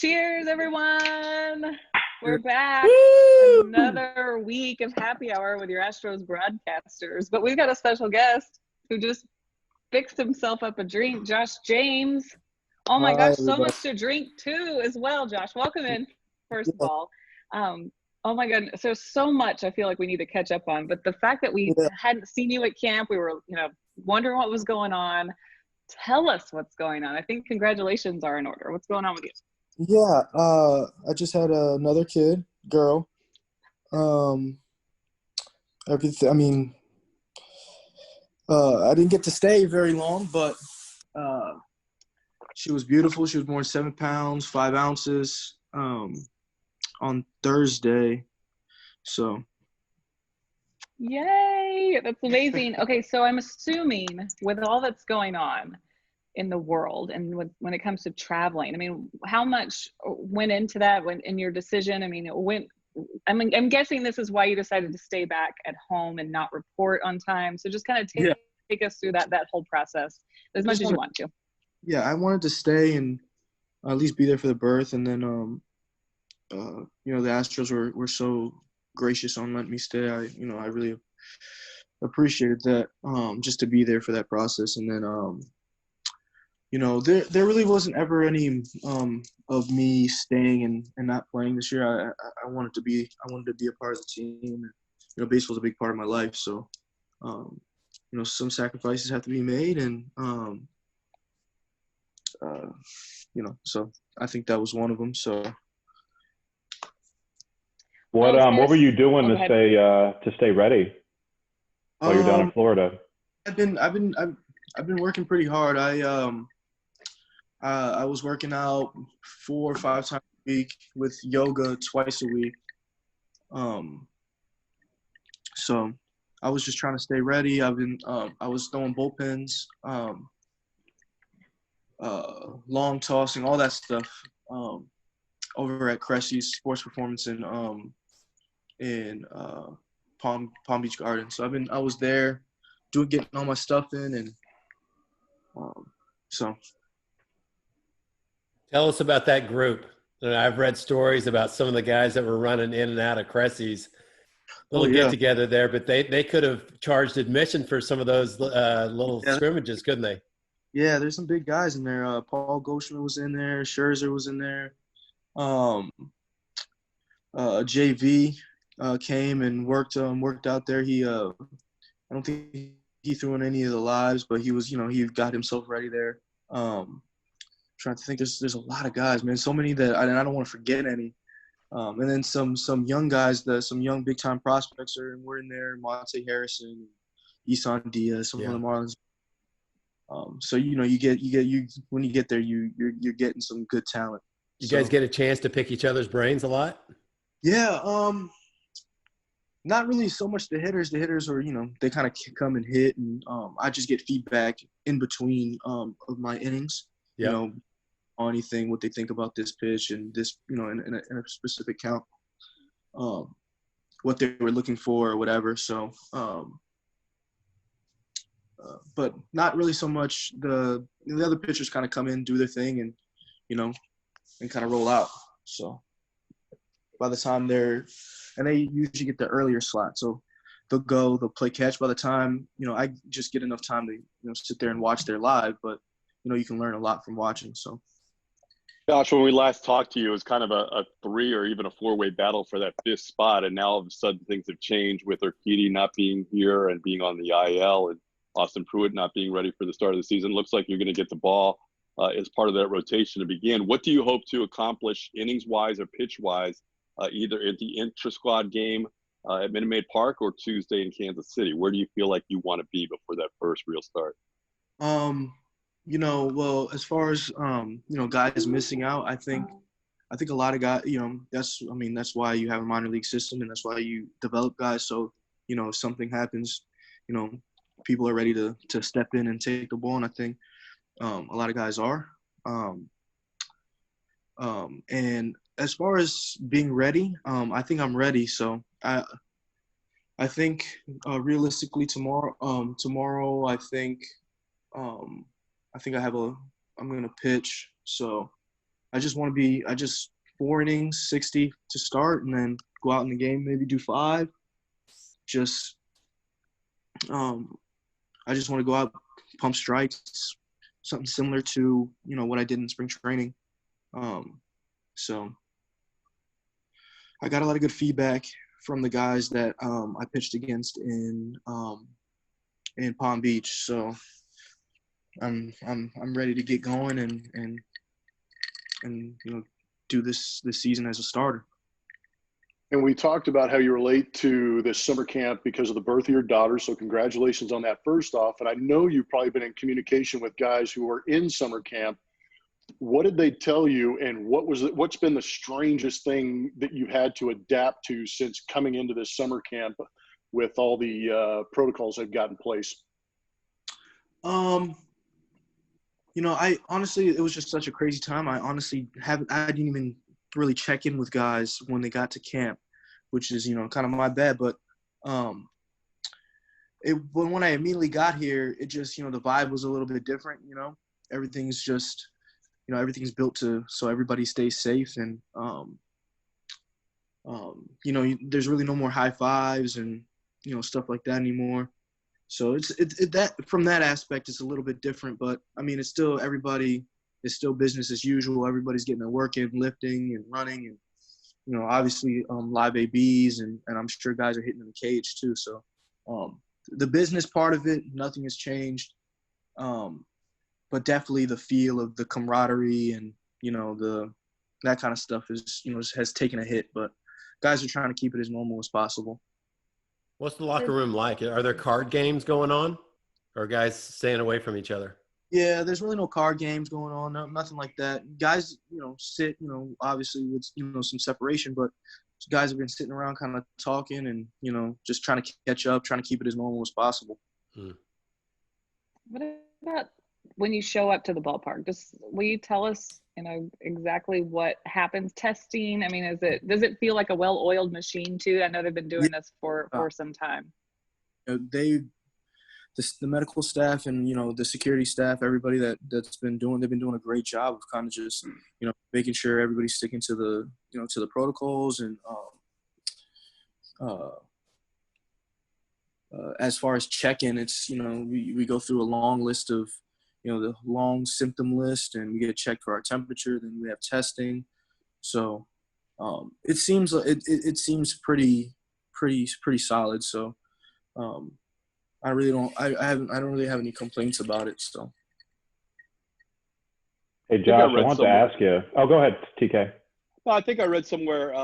Cheers, everyone. We're back. Woo! Another week of happy hour with your Astros Broadcasters. But we've got a special guest who just fixed himself up a drink, Josh James. Oh my Hi, gosh, so everybody. much to drink too as well, Josh. Welcome in, first of Yeah, all. Oh my goodness, there's so much I feel like we need to catch up on. But the fact that we yeah, hadn't seen you at camp, we were, wondering what was going on. Tell us what's going on. I think congratulations are in order. What's going on with you? yeah. I just had another kid, girl. Um, everything. I mean, I didn't get to stay very long, but she was beautiful. She was born 7 pounds 5 ounces on Thursday. So Yay, that's amazing. Okay, so I'm assuming with all that's going on in the world and when it comes to traveling, I mean, how much went into that when in your decision? I mean, I'm guessing this is why you decided to stay back at home and not report on time. So just kind of yeah, take us through that whole process as much just as you wanted. want to. Yeah, I wanted to stay and at least be there for the birth, and then the Astros were so gracious on letting me stay. I really appreciated that, just to be there for that process. And then there really wasn't ever any of me staying and not playing this year. I wanted to be a part of the team. Baseball's a big part of my life, so some sacrifices have to be made, and so I think that was one of them. So What were you doing Oh, go to ahead. stay ready while you're down in Florida? I've been working pretty hard. I was working out 4 or 5 times a week with yoga twice a week. So I was just trying to stay ready. I was throwing bullpens, long tossing, all that stuff, over at Cressy's Sports Performance in Palm Beach Gardens. So I was there getting all my stuff in, and so. Tell us about that group. I've read stories about some of the guys that were running in and out of Cressy's. Little yeah. get together there, but they could have charged admission for some of those little scrimmages, couldn't they? Yeah, there's some big guys in there. Paul Goldschmidt was in there. Scherzer was in there. JV came and worked out there. I don't think he threw in any of the lives, but he was, he got himself ready there. Trying to think, there's a lot of guys, man. So many that I don't want to forget any. And then some young guys, some young big time prospects were in there. Monte Harrison, Isan Diaz, some of the Marlins. So you get when you get there, you're getting some good talent. You guys get a chance to pick each other's brains a lot? Yeah, not really so much the hitters. The hitters are, they kind of come and hit, and I just get feedback in between of my innings. Yeah. On anything, what they think about this pitch and this, in a specific count, what they were looking for or whatever. So, but not really so much the other pitchers kind of come in, do their thing, and and kind of roll out. So by the time they usually get the earlier slot, so they'll play catch. By the time I just get enough time to sit there and watch their live, but you can learn a lot from watching. So. Josh, when we last talked to you, it was kind of a 3 or even a 4-way battle for that 5th spot, and now all of a sudden things have changed with Urquidy not being here and being on the IL, and Austin Pruitt not being ready for the start of the season. Looks like you're going to get the ball as part of that rotation to begin. What do you hope to accomplish innings-wise or pitch-wise, either at the intra-squad game at Minute Maid Park or Tuesday in Kansas City? Where do you feel like you want to be before that first real start? Well, as far as guys missing out, I think a lot of guys, that's why you have a minor league system, and that's why you develop guys. So, if something happens, people are ready to step in and take the ball, and I think a lot of guys are. And as far as being ready, I think I'm ready. So I think realistically tomorrow, I think I'm going to pitch. So I just want to be, 4 innings, 60 to start, and then go out in the game, maybe do 5. Just, I just want to go out, pump strikes, something similar to, what I did in spring training. So I got a lot of good feedback from the guys that I pitched against in Palm Beach. So I'm ready to get going and do this season as a starter. And we talked about how you relate to this summer camp because of the birth of your daughter. So congratulations on that first off. And I know you've probably been in communication with guys who are in summer camp. What did they tell you, and what's been the strangest thing that you've had to adapt to since coming into this summer camp with all the protocols they've got in place? I honestly, it was just such a crazy time. I didn't even really check in with guys when they got to camp, which is, kind of my bad. But when I immediately got here, it just, the vibe was a little bit different. Everything's just, everything's built so everybody stays safe. And, there's really no more high fives and, stuff like that anymore. So that from that aspect, it's a little bit different, but I mean, it's still, everybody is still business as usual. Everybody's getting their work in, lifting and running, and, obviously live ABs, and I'm sure guys are hitting in the cage too. So the business part of it, nothing has changed. But definitely the feel of the camaraderie and, that kind of stuff is, has taken a hit, but guys are trying to keep it as normal as possible. What's the locker room like? Are there card games going on, or are guys staying away from each other? Yeah, there's really no card games going on, nothing like that. Guys, sit, obviously with, some separation, but guys have been sitting around kind of talking and, just trying to catch up, trying to keep it as normal as possible. What about when you show up to the ballpark? Will you tell us, exactly what happens? Testing? I mean, does it feel like a well-oiled machine too? I know they've been doing this for some time. The medical staff and, the security staff, everybody they've been doing a great job of kind of just, making sure everybody's sticking to the, to the protocols. And as far as check-in, it's, we go through a long list of, the long symptom list, and we get checked for our temperature. Then we have testing. So it seems pretty solid. So I don't really have any complaints about it. So. Hey Josh, I want to ask you. Oh, go ahead, TK. Well, I think I read somewhere,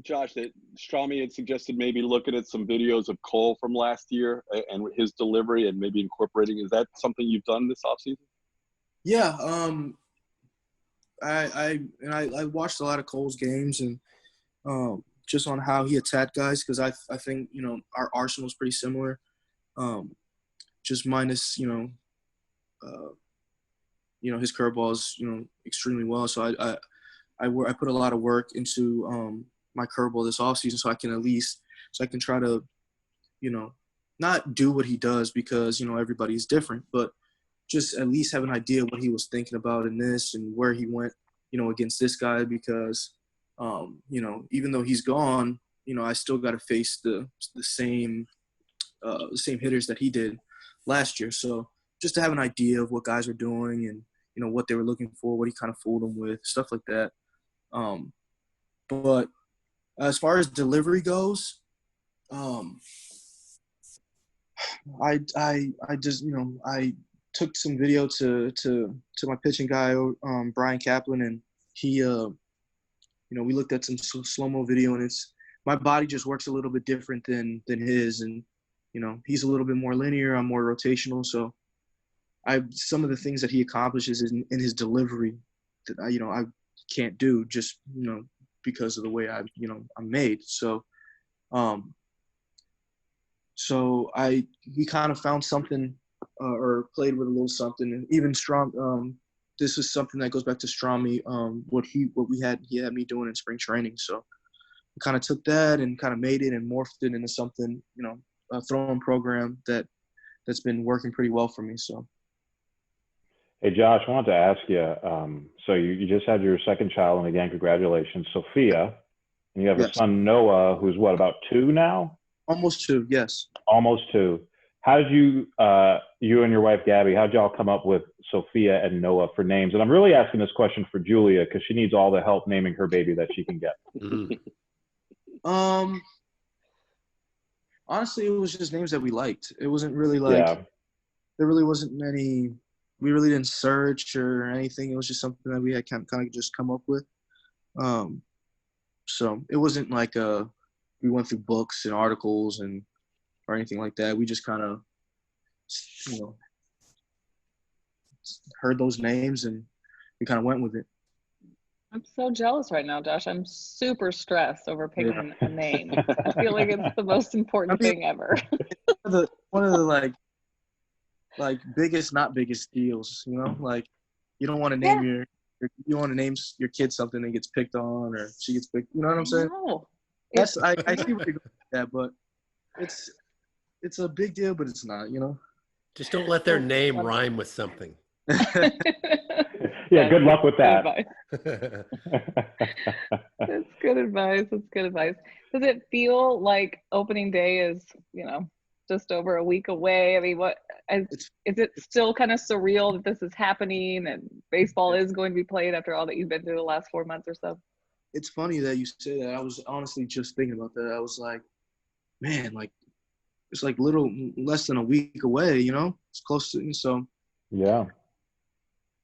Josh, that Strami had suggested maybe looking at some videos of Cole from last year and his delivery and maybe incorporating. Is that something you've done this offseason? Yeah. I watched a lot of Cole's games and just on how he attacked guys, because I think, our arsenal is pretty similar. Just minus, his curveball is, extremely well. So I put a lot of work into my curveball this offseason, so I can try to, not do what he does because, everybody's different, but just at least have an idea what he was thinking about in this and where he went, against this guy because, even though he's gone, I still got to face the same hitters that he did last year. So just to have an idea of what guys were doing and, what they were looking for, what he kind of fooled them with, stuff like that. But as far as delivery goes, I just, I took some video to my pitching guy, Brian Kaplan, and he, we looked at some slow-mo video, and my body just works a little bit different than his, and, he's a little bit more linear, I'm more rotational, so some of the things that he accomplishes in his delivery that I can't do just, because of the way I'm made. So, we kind of found something or played with a little something, and even Strom. This is something that goes back to Strami. What he had me doing in spring training. So, we kind of took that and kind of made it and morphed it into something, a throwing program that's been working pretty well for me. So. Hey, Josh, I wanted to ask you, so you just had your second child, and again, congratulations, Sophia, and you have a son, Noah, who's what, about 2 now? Almost 2, yes. Almost 2. How did you and your wife, Gabby, how did y'all come up with Sophia and Noah for names? And I'm really asking this question for Julia because she needs all the help naming her baby that she can get. Honestly, it was just names that we liked. It wasn't really like, there really wasn't any, we really didn't search or anything. It was just something that we had kind of just come up with. So it wasn't like we went through books and articles or anything like that. We just kind of, heard those names and we kind of went with it. I'm so jealous right now, Josh. I'm super stressed over picking a name. I feel like it's the most important thing ever. one of the like biggest, not biggest deals, like you don't want to name you want to name your kid something that gets picked on or she gets picked. You know what I'm saying? That's I see where you're going with that, but it's a big deal, but it's not. Just don't let their name rhyme with something. Yeah, good luck with that. That's good advice. That's good advice. Does it feel like opening day is, just over a week away? I mean, is it still kind of surreal that this is happening and baseball is going to be played after all that you've been through the last 4 months or so? It's funny that you say that. I was honestly just thinking about that. I was like, man, like it's like little less than a week away, It's close to, so. Yeah.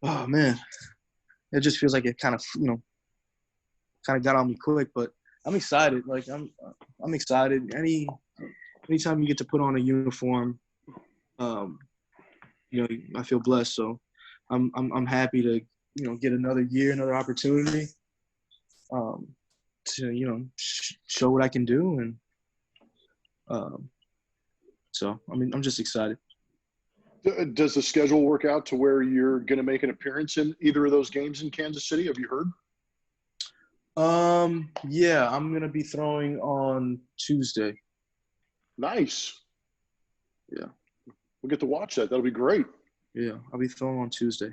Oh man, it just feels like it kind of, got on me quick, but I'm excited. Like I'm excited. Anytime you get to put on a uniform, I feel blessed. So I'm happy to, get another year, another opportunity, to, show what I can do. And so, I'm just excited. Does the schedule work out to where you're going to make an appearance in either of those games in Kansas City? Have you heard? Yeah, I'm going to be throwing on Tuesday. Nice. Yeah. We'll get to watch that. That'll be great. Yeah, I'll be throwing on Tuesday.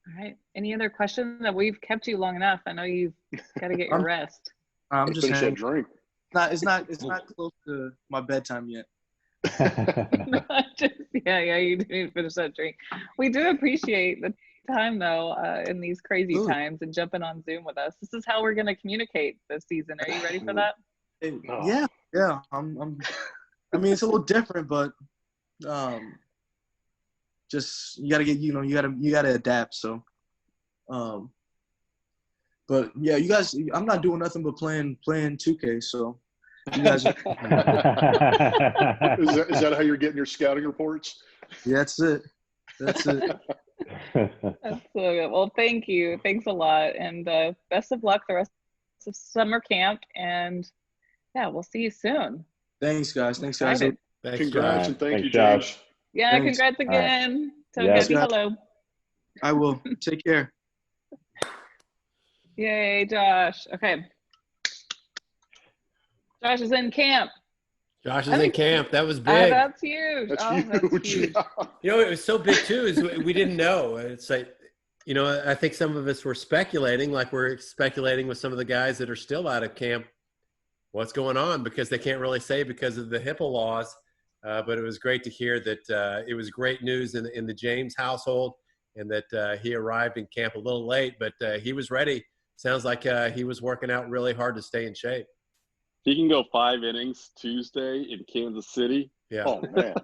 All right. Any other questions? We've kept you long enough. I know you've got to get your rest. I'm just finish that drink. It's not close to my bedtime yet. You do need to finish that drink. We do appreciate the time though, in these crazy times and jumping on Zoom with us. This is how we're going to communicate this season. Are you ready for that? Yeah. It's a little different, but just you gotta get, you gotta adapt. So, but yeah, you guys, I'm not doing nothing but playing 2K. So. You guys is that how you're getting your scouting reports? Yeah, that's it. That's so good. Well, thank you. Thanks a lot. And best of luck the rest of summer camp. And yeah, we'll see you soon. Thanks, guys. Thanks, congrats, and thank you, Josh. Josh. Yeah, thanks. Congrats again. Tell Gabby hello. I will. Take care. Yay, Josh. Okay. Josh is in camp. Josh is in camp. That was big. That's huge. That's huge. It was so big too. Is we didn't know. It's like, I think some of us were speculating, like we're speculating with some of the guys that are still out of camp, what's going on, because they can't really say because of the HIPAA laws. But it was great to hear that it was great news in the James household, and that he arrived in camp a little late, but he was ready. Sounds like he was working out really hard to stay in shape. He can go 5 innings Tuesday in Kansas City. Yeah. Oh man,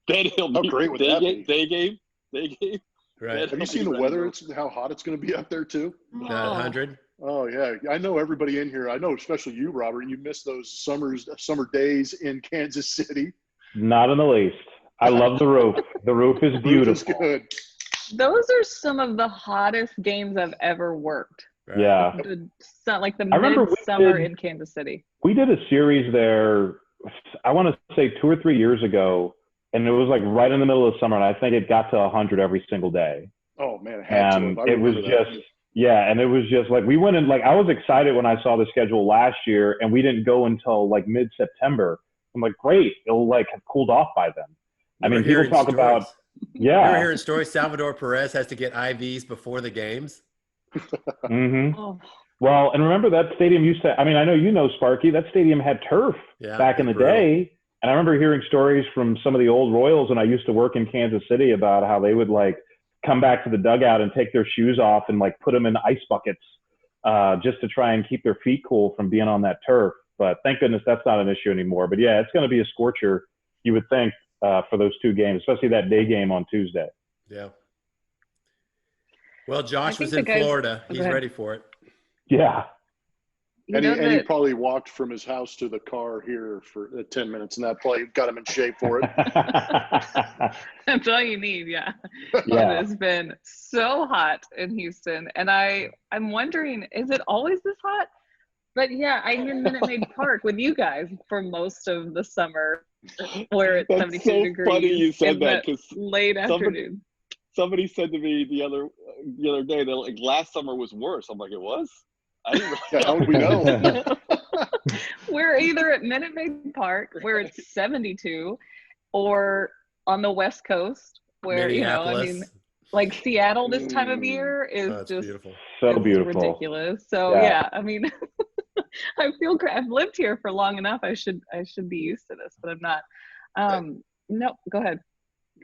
then he'll be great with that. Day game. Right. Have you seen the weather? How hot it's going to be up there too. 100. Oh yeah, I know everybody in here. I know, especially you, Robert. You missed those summer days in Kansas City. Not in the least. I love the roof. The roof is beautiful. The roof is good. Those are some of the hottest games I've ever worked. Yeah. Like the midsummer in Kansas City. We did a series there, I want to say 2 or 3 years ago, and it was like right in the middle of summer, and I think it got to 100 every single day. Oh man, and it was just like we went in, like I was excited when I saw the schedule last year, and we didn't go until like mid-September. I'm like, great, it'll like have cooled off by then. I mean, people talk about Yeah. You're hearing stories. Salvador Perez has to get IVs before the games. Mm-hmm. Oh, Well, and remember that stadium used to, I mean, I know you know, Sparky, that stadium had turf back in the day. And I remember hearing stories from some of the old Royals when I used to work in Kansas City about how they would like come back to the dugout and take their shoes off and like put them in ice buckets just to try and keep their feet cool from being on that turf. But thank goodness that's not an issue anymore. But yeah, it's going to be a scorcher, you would think, for those two games, especially that day game on Tuesday. Yeah. Well, Josh was in Florida. He's ready for it. Yeah. And he probably walked from his house to the car here for 10 minutes, and that probably got him in shape for it. That's all you need, yeah. Yeah. It has been so hot in Houston, and I'm wondering, is it always this hot? But yeah, I'm in Minute Maid Park with you guys for most of the summer, where it's 72 so degrees. Funny you said that because late afternoon. Somebody said to me the other day that like last summer was worse. I'm like, it was? I didn't really How would we know? We're either at Minute Maid Park where it's 72, or on the West Coast where, you know, I mean, like Seattle this time of year is just beautiful. So beautiful. Ridiculous. So yeah, I mean, I feel I've lived here for long enough. I should be used to this, but I'm not. No, go ahead.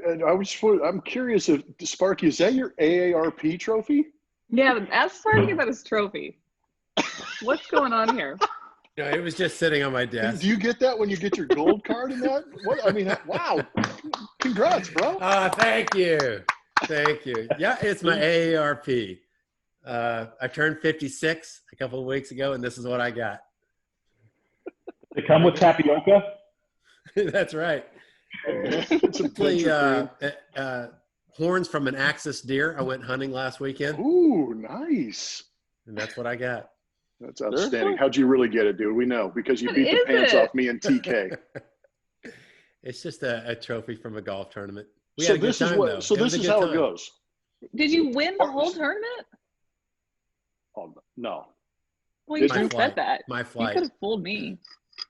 I'm curious if Sparky, is that your AARP trophy? Yeah, ask Sparky about his trophy. What's going on here? No, it was just sitting on my desk. Do you get that when you get your gold card in that? What I mean, wow! Congrats, bro. Thank you. Yeah, it's my AARP. I turned 56 a couple of weeks ago, and this is what I got. They come with tapioca? That's right. It's horns from an axis deer. I went hunting last weekend. Ooh, nice. And that's what I got. That's outstanding. How'd you really get it, dude? We know because you beat the pants off me and TK. It's just a trophy from a golf tournament. So this is how it goes. Did you win the whole tournament? Oh, no. Well, you just said that. My flight. You could have fooled me.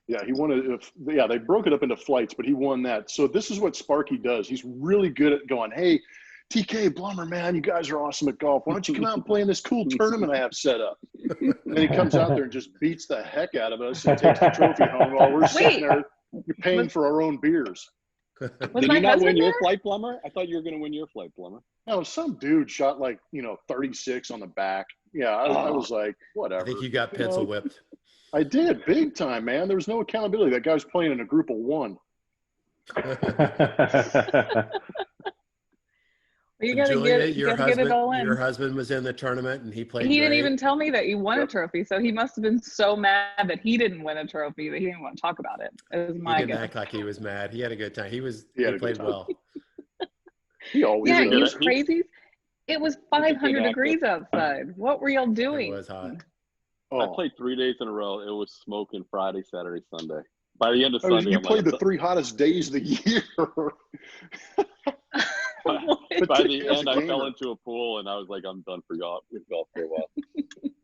Yeah, he won it. Yeah, they broke it up into flights, but he won that. So this is what Sparky does. He's really good at going, hey, TK, Blummer, man, you guys are awesome at golf. Why don't you come out and play in this cool tournament I have set up? And then he comes out there and just beats the heck out of us and takes the trophy home while we're sitting there paying for our own beers. Did you not win your flight, Blummer? I thought you were going to win your flight, Blummer. No, some dude shot 36 on the back. Yeah, I was like, whatever. I think you got pencil whipped. I did, big time, man. There was no accountability. That guy was playing in a group of one. You gotta Julia, get it all in. Your husband was in the tournament, and he played. He didn't even tell me that you won a trophy, so he must have been so mad that he didn't win a trophy that he didn't want to talk about it. It was my He didn't act like he was mad. He had a good time. He played well. He always yeah, did. you crazy. It was 500 degrees outside. What were y'all doing? It was hot. I played 3 days in a row. It was smoking Friday, Saturday, Sunday. By the end of Sunday, you played the 3 hottest days of the year. By the end, I fell into a pool, and I was like, I'm done with golf for a while.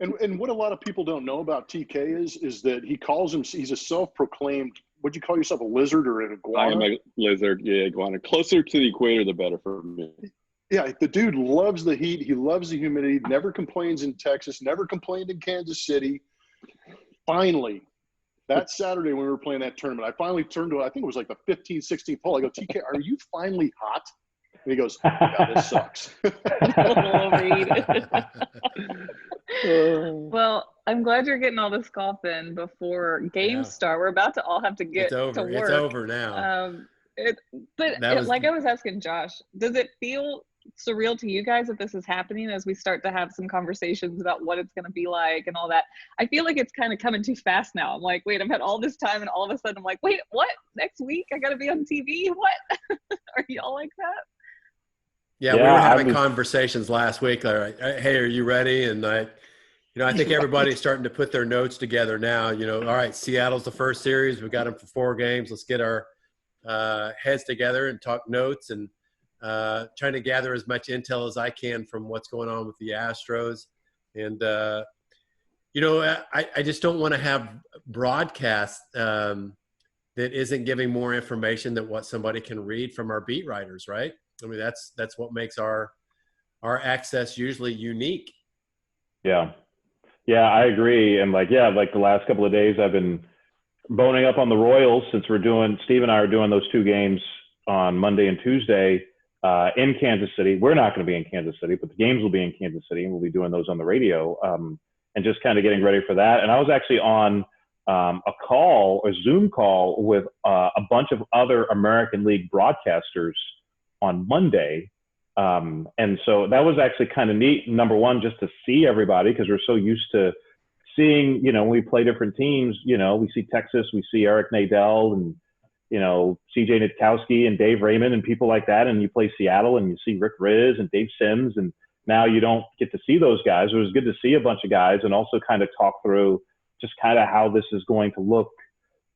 And what a lot of people don't know about TK is that he's a self-proclaimed, what'd you call yourself, a lizard or an iguana? I am a lizard, yeah, iguana. Closer to the equator, the better for me. Yeah, the dude loves the heat. He loves the humidity, never complains in Texas, never complained in Kansas City. Finally, that Saturday when we were playing that tournament, I finally turned to it. I think it was like the 15th, 16th hole. I go, TK, are you finally hot? And he goes, yeah, this sucks. Well, I'm glad you're getting all this golf in before games start. We're about to all have to get to work. It's over now. Like I was asking Josh, does it feel surreal to you guys that this is happening as we start to have some conversations about what it's going to be like and all that? I feel like it's kind of coming too fast now. I'm like, wait, I've had all this time, and all of a sudden I'm like, wait, what? Next week I got to be on TV? What? Are y'all like that? Yeah, we were having conversations last week. Like, hey, are you ready? And I think everybody's starting to put their notes together now. All right, Seattle's the first series. We got them for 4 games. Let's get our heads together and talk notes, and trying to gather as much intel as I can from what's going on with the Astros. And, I just don't want to have broadcasts that isn't giving more information than what somebody can read from our beat writers, right? I mean, that's what makes our access usually unique. Yeah. Yeah, I agree. And like the last couple of days I've been boning up on the Royals since Steve and I are doing those 2 games on Monday and Tuesday in Kansas City. We're not going to be in Kansas City, but the games will be in Kansas City, and we'll be doing those on the radio, and just kind of getting ready for that. And I was actually on a Zoom call with a bunch of other American League broadcasters on Monday. And so that was actually kind of neat. Number one, just to see everybody, because we're so used to seeing, when we play different teams, we see Texas, we see Eric Nadel and, CJ Nitkowski and Dave Raymond and people like that. And you play Seattle and you see Rick Riz and Dave Sims. And now you don't get to see those guys. It was good to see a bunch of guys and also kind of talk through just kind of how this is going to look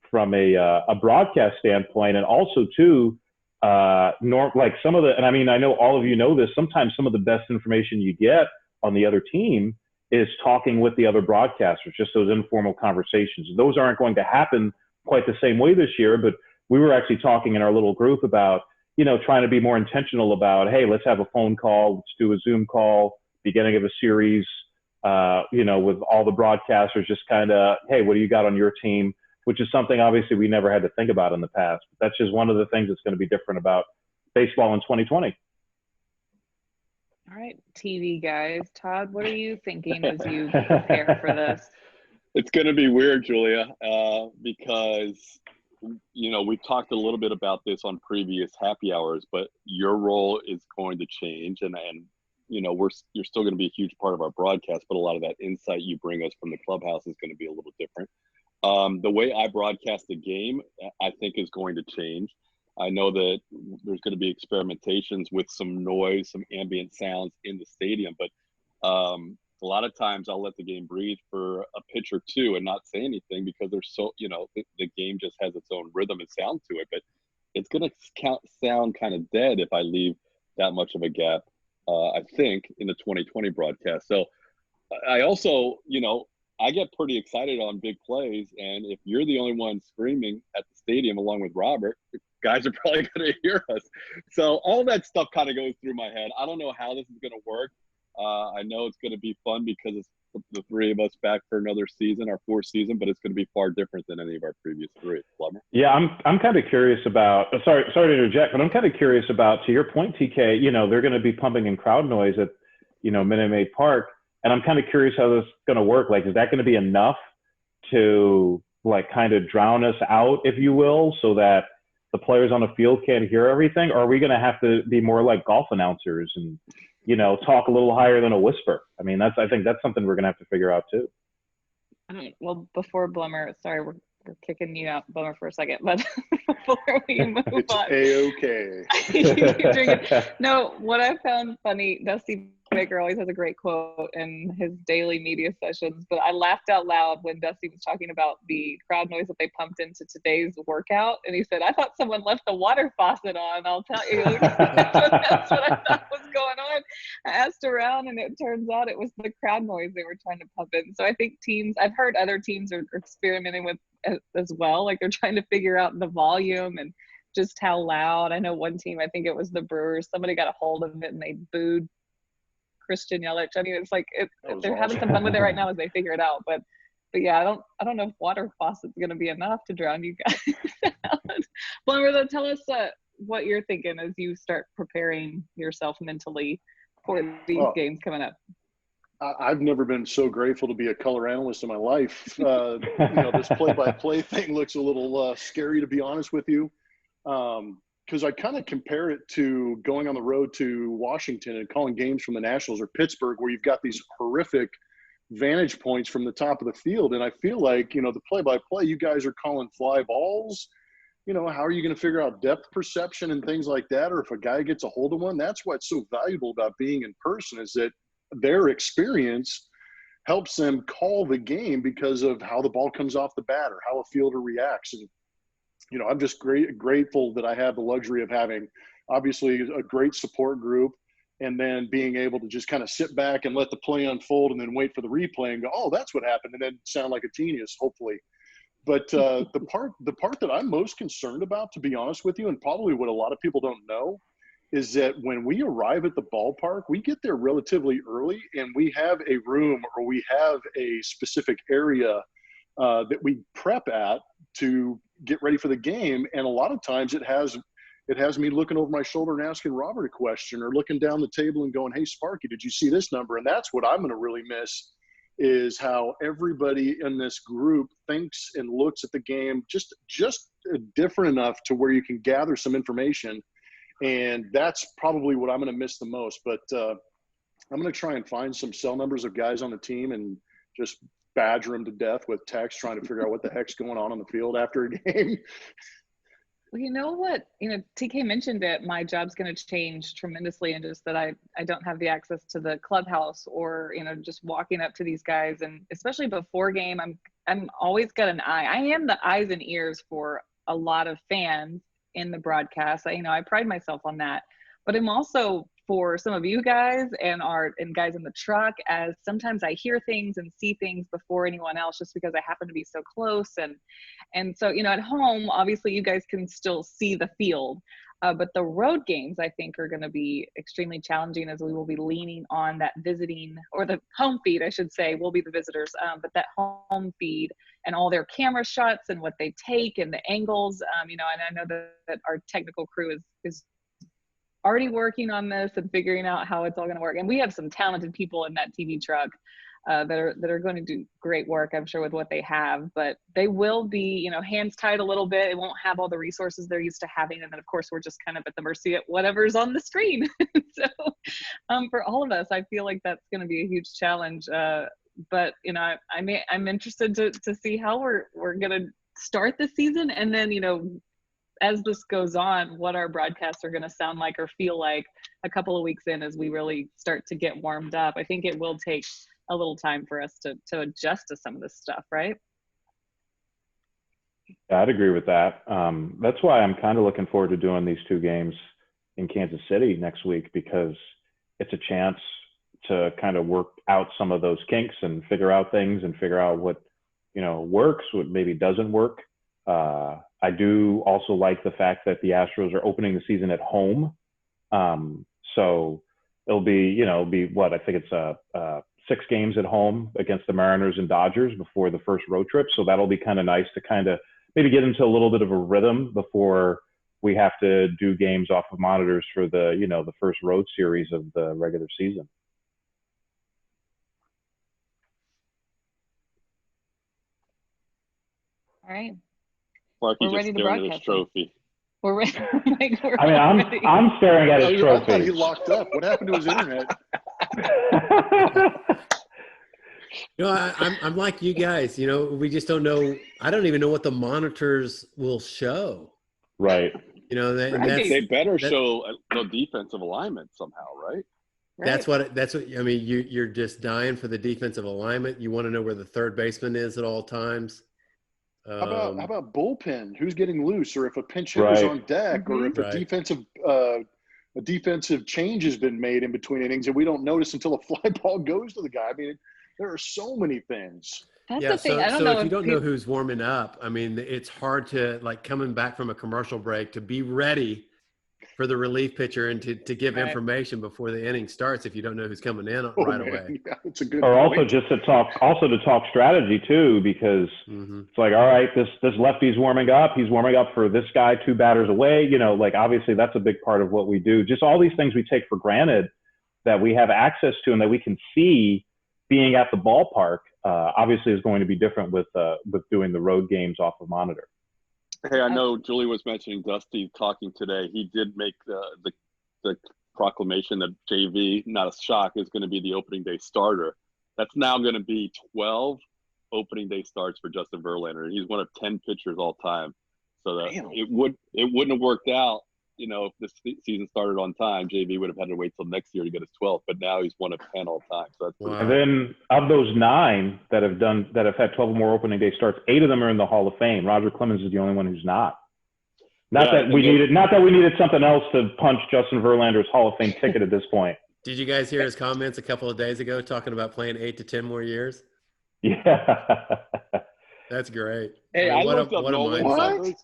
from a broadcast standpoint. And also too, like some of the, and I mean, I know all of you know this, sometimes some of the best information you get on the other team is talking with the other broadcasters, just those informal conversations. Those aren't going to happen quite the same way this year, but we were actually talking in our little group about, trying to be more intentional about, hey, let's have a phone call, let's do a Zoom call, beginning of a series, with all the broadcasters, just kind of, hey, what do you got on your team? Which is something obviously we never had to think about in the past. But that's just one of the things that's going to be different about baseball in 2020. All right, TV guys. Todd, what are you thinking as you prepare for this? It's going to be weird, Julia, because, we've talked a little bit about this on previous happy hours, but your role is going to change. And you're still going to be a huge part of our broadcast, but a lot of that insight you bring us from the clubhouse is going to be a little different. The way I broadcast the game, I think, is going to change. I know that there's going to be experimentations with some noise, some ambient sounds in the stadium, but a lot of times I'll let the game breathe for a pitch or two and not say anything because there's so, the game just has its own rhythm and sound to it, but it's going to sound kind of dead if I leave that much of a gap, I think, in the 2020 broadcast. So I also, I get pretty excited on big plays, and if you're the only one screaming at the stadium along with Robert, guys are probably going to hear us. So all that stuff kind of goes through my head. I don't know how this is going to work. I know it's going to be fun because it's the 3 of us back for another season, our 4th season, but it's going to be far different than any of our previous 3. Plummer? Yeah, I'm kind of curious about. Sorry to interject, but I'm kind of curious about, to your point, TK. They're going to be pumping in crowd noise at Minute Maid Park. And I'm kind of curious how this is going to work. Like, is that going to be enough to like kind of drown us out, if you will, so that the players on the field can't hear everything? Or are we going to have to be more like golf announcers and, talk a little higher than a whisper? I mean, I think that's something we're going to have to figure out too. Well, before Blummer, sorry, we're kicking you out, Blummer, for a second, but before we move it's on. A-okay. No, what I found funny, Dusty Baker always has a great quote in his daily media sessions, but I laughed out loud when Dusty was talking about the crowd noise that they pumped into today's workout, and he said, I thought someone left the water faucet on, I'll tell you. That's what I thought was going on. I asked around, and it turns out it was the crowd noise they were trying to pump in. So I think I've heard other teams are experimenting with as well, like they're trying to figure out the volume and just how loud. I know one team, I think it was the Brewers, somebody got a hold of it and they booed Christian Yelich. I mean, it's like they're having some fun with it right now as they figure it out. But yeah, I don't know if water faucet's going to be enough to drown you guys out. Blummer, tell us what you're thinking as you start preparing yourself mentally for these games coming up. I've never been so grateful to be a color analyst in my life. This play-by-play thing looks a little scary, to be honest with you. Because I kind of compare it to going on the road to Washington and calling games from the Nationals or Pittsburgh, where you've got these horrific vantage points from the top of the field. And I feel like, the play-by-play, you guys are calling fly balls. How are you going to figure out depth perception and things like that? Or if a guy gets a hold of one, that's what's so valuable about being in person, is that their experience helps them call the game because of how the ball comes off the bat or how a fielder reacts. And I'm just grateful that I have the luxury of having, obviously, a great support group, and then being able to just kind of sit back and let the play unfold and then wait for the replay and go, oh, that's what happened, and then sound like a genius, hopefully. But the part that I'm most concerned about, to be honest with you, and probably what a lot of people don't know, is that when we arrive at the ballpark, we get there relatively early, and we have a room or we have a specific area that we prep at to get ready for the game. And a lot of times it has me looking over my shoulder and asking Robert a question, or looking down the table and going, "Hey, Sparky, did you see this number?" And that's what I'm going to really miss, is how everybody in this group thinks and looks at the game just different enough to where you can gather some information. And that's probably what I'm going to miss the most. But I'm going to try and find some cell numbers of guys on the team and just badger them to death with text, trying to figure out what the heck's going on the field after a game. Well, you know what, TK mentioned it, my job's going to change tremendously, and just that I don't have the access to the clubhouse, or, just walking up to these guys. And especially before game, I'm always got an eye. I am the eyes and ears for a lot of fans in the broadcast. I pride myself on that, but I'm also for some of you guys and guys in the truck, as sometimes I hear things and see things before anyone else, just because I happen to be so close. And so, at home, obviously you guys can still see the field, but the road games, I think, are going to be extremely challenging, as we will be leaning on that visiting, or the home feed, I should say, will be the visitors, but that home feed and all their camera shots and what they take and the angles, and I know that our technical crew is already working on this and figuring out how it's all going to work. And we have some talented people in that TV truck that are going to do great work, I'm sure, with what they have. But they will be, hands tied a little bit. It won't have all the resources they're used to having. And then, of course, we're just kind of at the mercy of whatever's on the screen. So for all of us, I feel like that's going to be a huge challenge. But, I'm interested to see how we're going to start the season. And then, as this goes on, what our broadcasts are going to sound like or feel like a couple of weeks in, as we really start to get warmed up. I think it will take a little time for us to adjust to some of this stuff, right? Yeah, I'd agree with that. That's why I'm kind of looking forward to doing these 2 games in Kansas City next week, because it's a chance to kind of work out some of those kinks and figure out things and figure out what, works, what maybe doesn't work. I do also like the fact that the Astros are opening the season at home. So it'll be, what, I think it's 6 games at home against the Mariners and Dodgers before the first road trip. So that'll be kind of nice to kind of maybe get into a little bit of a rhythm before we have to do games off of monitors for the, the first road series of the regular season. All right. We're ready to broadcast. Trophy. We're ready. I'm staring at his trophy. I thought he locked up. What happened to his internet? I'm like you guys. We just don't know. I don't even know what the monitors will show. Right. They better show the defensive alignment somehow, right? That's what. You're just dying for the defensive alignment. You want to know where the third baseman is at all times. How about bullpen? Who's getting loose, or if a pinch hitter's on deck, or if a defensive change has been made in between innings and we don't notice until a fly ball goes to the guy. There are so many things. That's the thing. I don't know if you don't know who's warming up, it's hard to, coming back from a commercial break, to be ready for the relief pitcher and to give information before the inning starts if you don't know who's coming in away. Yeah, that's a good or point. Also just to talk strategy too, because it's like, all right, this lefty's warming up. He's warming up for this guy 2 batters away. Obviously that's a big part of what we do. Just all these things we take for granted that we have access to and that we can see being at the ballpark, obviously is going to be different with doing the road games off of monitor. Hey, I know Julie was mentioning Dusty talking today. He did make the proclamation that JV, not a shock, is going to be the opening day starter. That's now going to be 12 opening day starts for Justin Verlander. He's one of 10 pitchers all time. So that it wouldn't have worked out. If this season started on time, JV would have had to wait till next year to get his 12th. But now he's one of 10 all time. So that's pretty And then of those 9 that have had 12 or more opening day starts, 8 of them are in the Hall of Fame. Roger Clemens is the only one who's not. Not that we needed something else to punch Justin Verlander's Hall of Fame ticket at this point. Did you guys hear his comments a couple of days ago talking about playing 8 to 10 more years? Yeah. That's great. Hey, I looked up Nolan's numbers.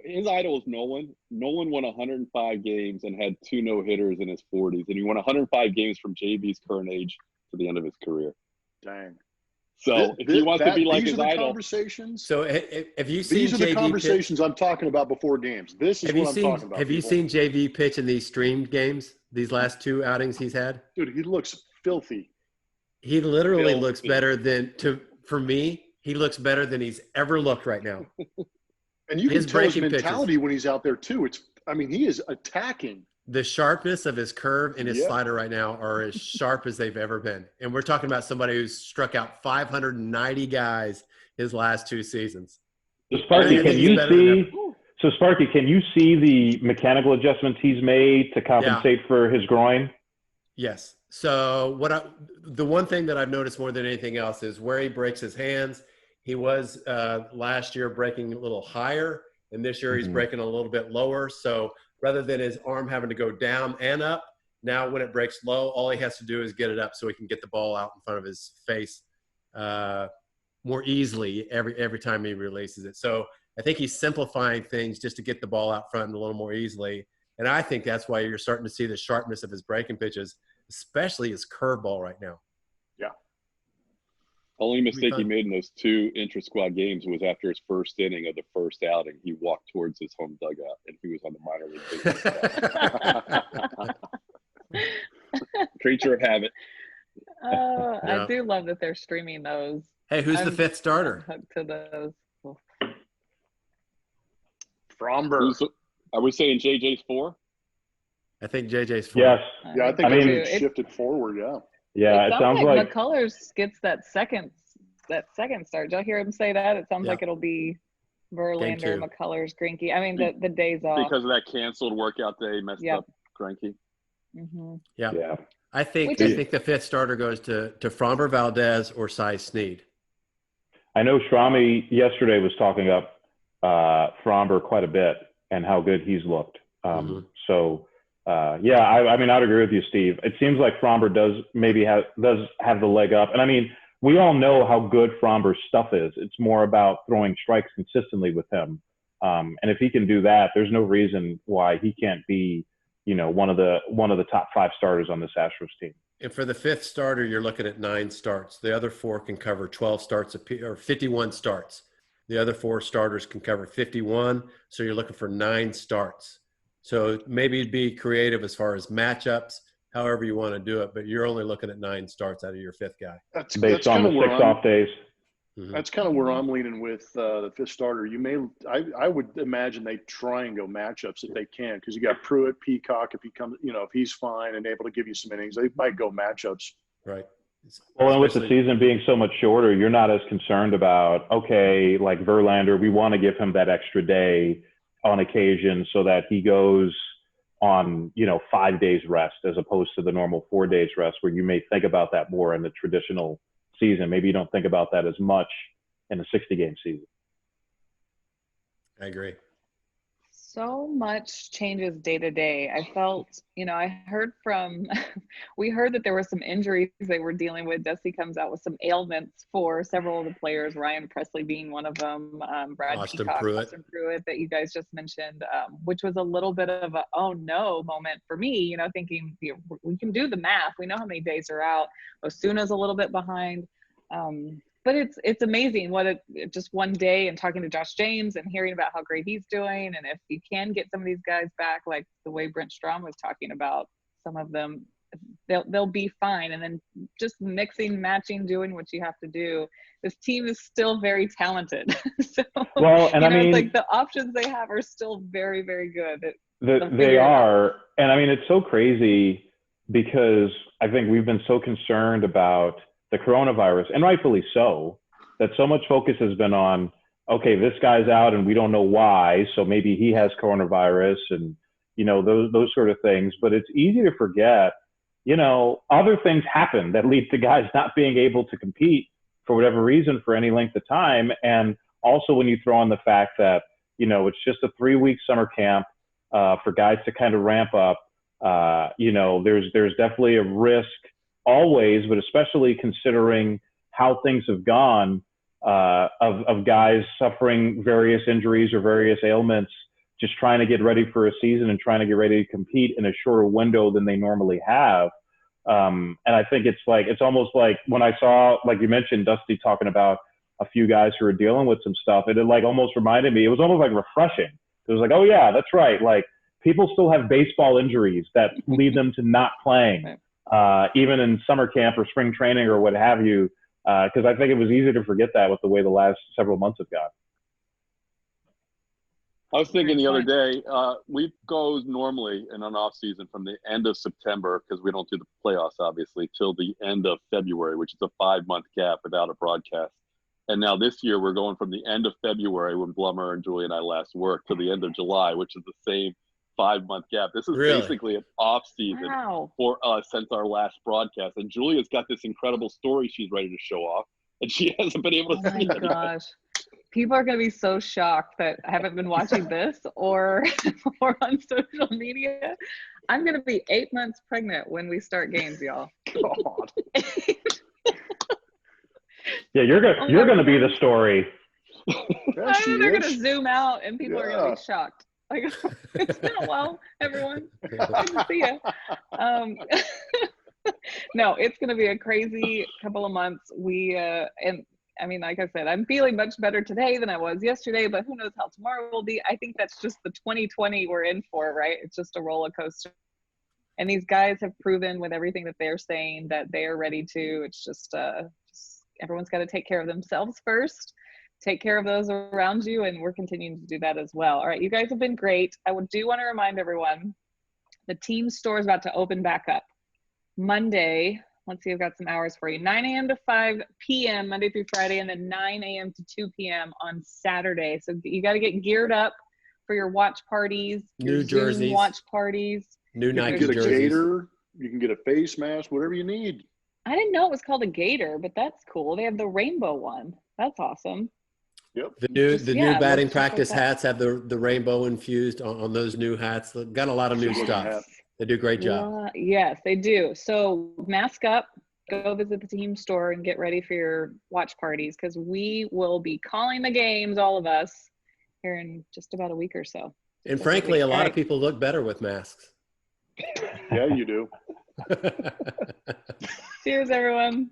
his idol is Nolan. Nolan won 105 games and had 2 no-hitters in his 40s, and he won 105 games from JV's current age to the end of his career. Dang. So if he wants to be like his idol, conversations. So have you seen These are the JV conversations pitch? I'm talking about before games. This is what I'm talking about. Have you seen JV pitch in these streamed games? These last 2 outings he's had? Dude, he looks filthy. He literally looks better for me, he looks better than he's ever looked right now. And you can tell his mentality when he's out there too. He is attacking. The sharpness of his curve and his slider right now are as sharp as they've ever been. And we're talking about somebody who's struck out 590 guys his last 2 seasons. So Sparky, can you see the mechanical adjustments he's made to compensate for his groin? Yes. So the one thing that I've noticed more than anything else is where he breaks his hands. He was last year breaking a little higher, and this year he's breaking a little bit lower. So rather than his arm having to go down and up, now when it breaks low, all he has to do is get it up so he can get the ball out in front of his face more easily every time he releases it. So I think he's simplifying things just to get the ball out front a little more easily. And I think that's why you're starting to see the sharpness of his breaking pitches, especially his curveball right now. Yeah. Only mistake he made in those 2 intra-squad games was after his first inning of the first outing. He walked towards his home dugout, and he was on the minor league. Creature of habit. I do love that they're streaming those. Hey, who's the 5th starter? Hooked to those. Fromber. Are we saying JJ's 4? I think JJ's 4. Yes. Yeah, I think it's shifted forward. Yeah. Yeah, it sounds like McCullers gets that second start. Did y'all hear him say that? It sounds like it'll be Verlander, McCullers, Greinke. I mean, the days off. Because of that canceled workout day messed up Greinke. Mm-hmm. Yeah. I think the 5th starter goes to Framber Valdez or Cy Snead. I know Shrami yesterday was talking up Framber quite a bit and how good he's looked. So, I'd agree with you, Steve. It seems like Framber does have the leg up. And I mean, we all know how good Framber's stuff is. It's more about throwing strikes consistently with him. And if he can do that, there's no reason why he can't be, one of the top 5 starters on this Astros team. And for the 5th starter, you're looking at 9 starts. The other 4 can cover 12 starts or 51 starts. The other 4 starters can cover 51. So you're looking for 9 starts. So maybe be creative as far as matchups, however you want to do it, but you're only looking at 9 starts out of your 5th guy. That's based on the 6 off days. That's kind of where I'm leaning with the 5th starter. I would imagine they try and go matchups if they can, because you got Pruitt, Peacock. If he comes, if he's fine and able to give you some innings, they might go matchups. Right. Well, and with the season being so much shorter, you're not as concerned about, like Verlander, we want to give him that extra day on occasion so that he goes on, 5 days rest as opposed to the normal 4 days rest, where you may think about that more in the traditional season. Maybe you don't think about that as much in a 60-game season. I agree. So much changes day to day. I felt, I heard we heard that there were some injuries they were dealing with. Dusty comes out with some ailments for several of the players, Ryan Presley being one of them, Austin Pruitt that you guys just mentioned, which was a little bit of a, oh no moment for me, thinking we can do the math. We know how many days are out. Osuna's a little bit behind. But it's amazing what just one day and talking to Josh James and hearing about how great he's doing. And if you can get some of these guys back, like the way Brent Strom was talking about, some of them, they'll be fine. And then just mixing, matching, doing what you have to do. This team is still very talented. So, it's like the options they have are still very, very good. They are. And it's so crazy because I think we've been so concerned about the coronavirus, and rightfully so, that so much focus has been on, okay, this guy's out and we don't know why, so maybe he has coronavirus and, those sort of things. But it's easy to forget, other things happen that lead to guys not being able to compete for whatever reason for any length of time. And also when you throw in the fact that, it's just a 3-week summer camp for guys to kind of ramp up, there's definitely a risk always, but especially considering how things have gone, of guys suffering various injuries or various ailments, just trying to get ready for a season and trying to get ready to compete in a shorter window than they normally have. And I think it's almost like when I saw, like you mentioned, Dusty talking about a few guys who are dealing with some stuff, it like almost reminded me, it was almost like refreshing. It was like, oh yeah, that's right. Like people still have baseball injuries that lead them to not playing, even in summer camp or spring training or what have you. Because I think it was easy to forget that with the way the last several months have gone. I was thinking the other day, we go normally in an off season from the end of September, because we don't do the playoffs, obviously, till the end of February, which is a 5-month gap without a broadcast. And now this year we're going from the end of February when Blummer and Julie and I last worked to the end of July, which is the same 5-month gap. This is basically an off season for us since our last broadcast. And Julia's got this incredible story she's ready to show off, and she hasn't been able to see it. Oh my gosh. People are going to be so shocked that I haven't been watching this or on social media. I'm going to be 8 months pregnant when we start games, y'all. God. Yeah, you're going to be the story. They're going to zoom out and people are going to be shocked. Like, it's been a while, everyone. Good to see you. No, it's going to be a crazy couple of months. And I mean, like I said, I'm feeling much better today than I was yesterday, but who knows how tomorrow will be. I think that's just the 2020 we're in for, right? It's just a roller coaster. And these guys have proven with everything that they're saying that they are ready to. It's just everyone's got to take care of themselves first. Take care of those around you, and we're continuing to do that as well. All right, you guys have been great. I do want to remind everyone, the team store is about to open back up. Monday, let's see, I've got some hours for you. 9 a.m. to 5 p.m. Monday through Friday, and then 9 a.m. to 2 p.m. on Saturday. So you got to get geared up for your watch parties, new jerseys, Zoom watch parties. New Nike jerseys. You can get a gator, you can get a face mask, whatever you need. I didn't know it was called a gator, but that's cool. They have the rainbow one. That's awesome. Yep. The new batting practice hats have the rainbow infused on those new hats. They've got a lot of new stuff. They do a great job. Yes, they do. So mask up, go visit the team store and get ready for your watch parties, because we will be calling the games, all of us, here in just about a week or so. And frankly, a lot of people look better with masks. Yeah, you do. Cheers, everyone.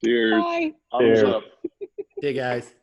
Cheers. Bye. Cheers. Thumbs up. Hey, guys.